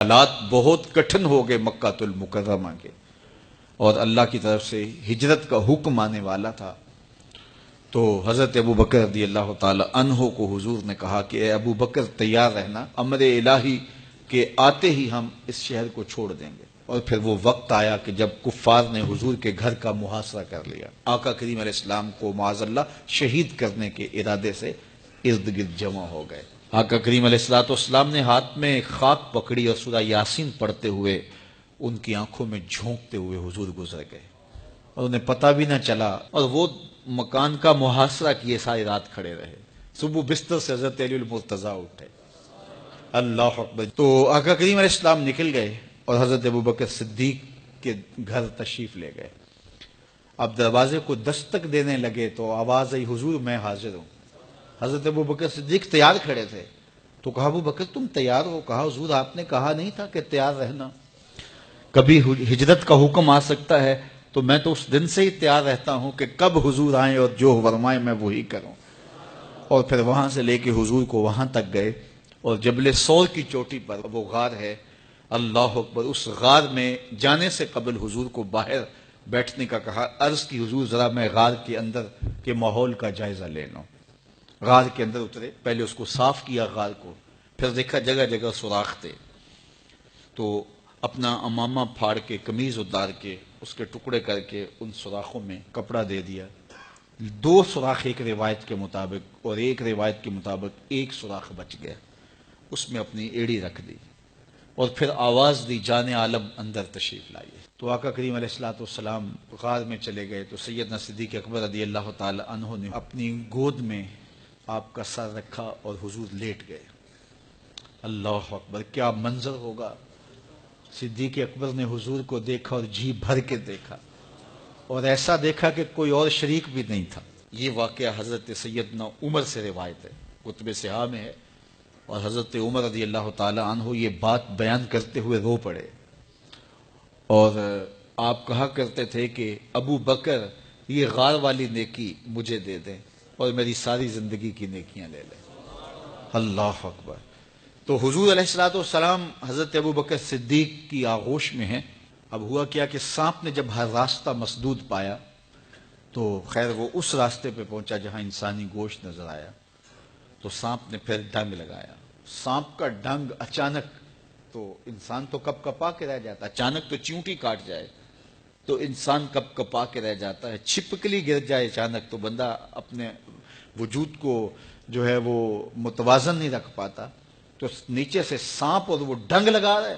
حالات بہت کٹھن ہو گئے مکہ المکرمہ کے، اور اللہ کی طرف سے ہجرت کا حکم آنے والا تھا، تو حضرت ابو بکر رضی اللہ تعالی عنہ کو حضور نے کہا کہ اے ابو بکر تیار رہنا، امر الہی کے آتے ہی ہم اس شہر کو چھوڑ دیں گے۔ اور پھر وہ وقت آیا کہ جب کفار نے حضور کے گھر کا محاصرہ کر لیا، آقا کریم علیہ السلام کو معاذ اللہ شہید کرنے کے ارادے سے ارد گرد جمع ہو گئے۔ آقا کریم علیہ السلام نے ہاتھ میں خاک پکڑی اور سورہ یاسین پڑھتے ہوئے ان کی آنکھوں میں جھونکتے ہوئے حضور گزر گئے، اور انہیں پتہ بھی نہ چلا، اور وہ مکان کا محاصرہ کیے ساری رات کھڑے رہے۔ صبح بستر سے حضرت علی المرتضیٰ اٹھے، اللہ اکبر۔ تو آقا کریم علیہ السلام نکل گئے اور حضرت ابو بکر صدیق کے گھر تشریف لے گئے۔ اب دروازے کو دستک دینے لگے تو آواز آئی، حضور میں حاضر ہوں۔ حضرت ابو بکر صدیق تیار کھڑے تھے، تو کہا ابو بکر تم تیار ہو؟ کہا حضور آپ نے کہا نہیں تھا کہ تیار رہنا، کبھی ہجرت کا حکم آ سکتا ہے تو میں تو اس دن سے ہی تیار رہتا ہوں کہ کب حضور آئیں اور جو فرمائیں میں وہی کروں۔ اور پھر وہاں سے لے کے حضور کو وہاں تک گئے، اور جبل سور کی چوٹی پر وہ غار ہے، اللہ اکبر، اس غار میں جانے سے قبل حضور کو باہر بیٹھنے کا کہا، عرض کی حضور ذرا میں غار کے اندر کے ماحول کا جائزہ لے لوں۔ غار کے اندر اترے، پہلے اس کو صاف کیا غار کو، پھر دیکھا جگہ جگہ سوراخ تھے، تو اپنا امامہ پھاڑ کے قمیض اتار کے اس کے ٹکڑے کر کے ان سوراخوں میں کپڑا دے دیا۔ 2 سوراخ ایک روایت کے مطابق، اور ایک روایت کے مطابق 1 سوراخ بچ گیا، اس میں اپنی ایڑی رکھ دی، اور پھر آواز دی جان عالم اندر تشریف لائیے۔ تو آقا کریم علیہ السلام غار میں چلے گئے، تو سیدنا صدیق اکبر رضی اللہ تعالی عنہ نے اپنی گود میں آپ کا سر رکھا اور حضور لیٹ گئے۔ اللہ اکبر، کیا منظر ہوگا! صدیق اکبر نے حضور کو دیکھا اور جی بھر کے دیکھا، اور ایسا دیکھا کہ کوئی اور شریک بھی نہیں تھا۔ یہ واقعہ حضرت سیدنا عمر سے روایت ہے، کتب صحاح میں ہے، اور حضرت عمر رضی اللہ تعالی عنہ یہ بات بیان کرتے ہوئے رو پڑے، اور آپ کہا کرتے تھے کہ ابو بکر یہ غار والی نیکی مجھے دے دیں اور میری ساری زندگی کی نیکیاں لے لیں۔ اللہ اکبر۔ تو حضور علیہ السلام حضرت ابو بکر صدیق کی آغوش میں ہیں۔ اب ہوا کیا کہ سانپ نے جب ہر راستہ مسدود پایا تو خیر وہ اس راستے پہ پہنچا جہاں انسانی گوشت نظر آیا، تو سانپ نے پھر ڈنگ لگایا۔ سانپ کا ڈنگ اچانک، تو انسان تو کپ کپا کے رہ جاتا ہے، اچانک تو چیونٹی کاٹ جائے تو انسان کپ کپا کے رہ جاتا ہے، چھپکلی گر جائے اچانک تو بندہ اپنے وجود کو جو ہے وہ متوازن نہیں رکھ پاتا، تو نیچے سے سانپ اور وہ ڈنگ لگا رہا ہے۔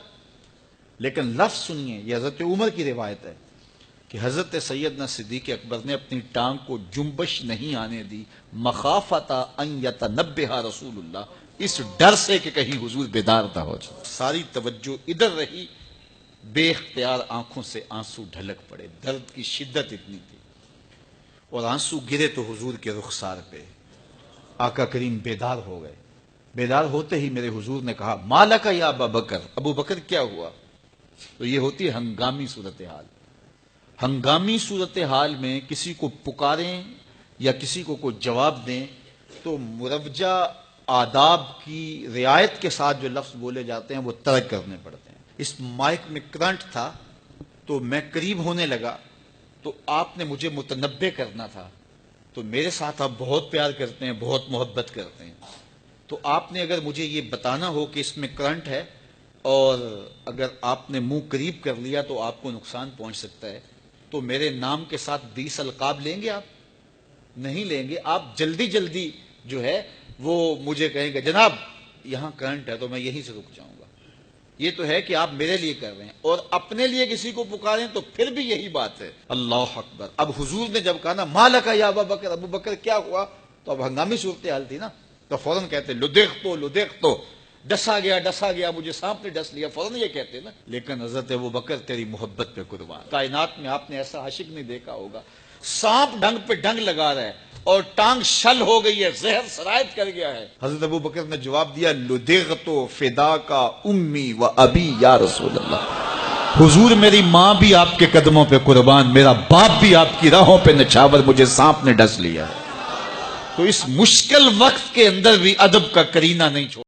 لیکن لفظ سنیے، یہ حضرت عمر کی روایت ہے کہ حضرت سیدنا صدیق اکبر نے اپنی ٹانگ کو جنبش نہیں آنے دی، مخافت ان یتنبہ رسول اللہ، اس ڈر سے کہ کہیں حضور بیدار نہ ہو جائے۔ ساری توجہ ادھر رہی، بے اختیار آنکھوں سے آنسو ڈھلک پڑے، درد کی شدت اتنی تھی، اور آنسو گرے تو حضور کے رخسار پہ۔ آقا کریم بیدار ہو گئے۔ بیدار ہوتے ہی میرے حضور نے کہا، مالک یا ابا بکر، ابو بکر کیا ہوا؟ تو یہ ہوتی ہے ہنگامی صورتحال۔ ہنگامی صورتحال میں کسی کو پکاریں یا کسی کو کوئی جواب دیں تو مروجہ آداب کی رعایت کے ساتھ جو لفظ بولے جاتے ہیں وہ ترک کرنے پڑتے ہیں۔ اس مائک میں کرنٹ تھا تو میں قریب ہونے لگا، تو آپ نے مجھے متنبہ کرنا تھا، تو میرے ساتھ آپ بہت پیار کرتے ہیں، بہت محبت کرتے ہیں، تو آپ نے اگر مجھے یہ بتانا ہو کہ اس میں کرنٹ ہے اور اگر آپ نے منہ قریب کر لیا تو آپ کو نقصان پہنچ سکتا ہے، تو میرے نام کے ساتھ 20 القاب لیں گے؟ آپ نہیں لیں گے، آپ جلدی جلدی جو ہے وہ مجھے کہیں گے جناب یہاں کرنٹ ہے، تو میں یہیں سے رک جاؤں گا۔ یہ تو ہے کہ آپ میرے لیے کر رہے ہیں، اور اپنے لیے کسی کو پکاریں تو پھر بھی یہی بات ہے۔ اللہ اکبر۔ اب حضور نے جب کہا نا مالک یا ابا بکر، ابو بکر کیا ہوا، تو اب ہنگامی صورتحال تھی نا، تو فوراً کہتے لدغت، ڈسا گیا، مجھے سانپ نے ڈس لیا، فوراً یہ کہتے نا۔ لیکن حضرت ابو بکر تیری محبت پہ قربان، کائنات میں آپ نے ایسا عاشق نہیں دیکھا ہوگا، سانپ ڈنگ پہ ڈنگ لگا رہا ہے اور ٹانگ شل ہو گئی ہے، زہر سرایت کر گیا ہے۔ حضرت ابو بکر نے جواب دیا، لدغت فداکا امی و ابی یا رسول اللہ، حضور میری ماں بھی آپ کے قدموں پہ قربان، میرا باپ بھی آپ کی راہوں پہ نچھاور، مجھے سانپ نے ڈس لیا ہے۔ تو اس مشکل وقت کے اندر بھی ادب کا کرینہ نہیں چھوڑا۔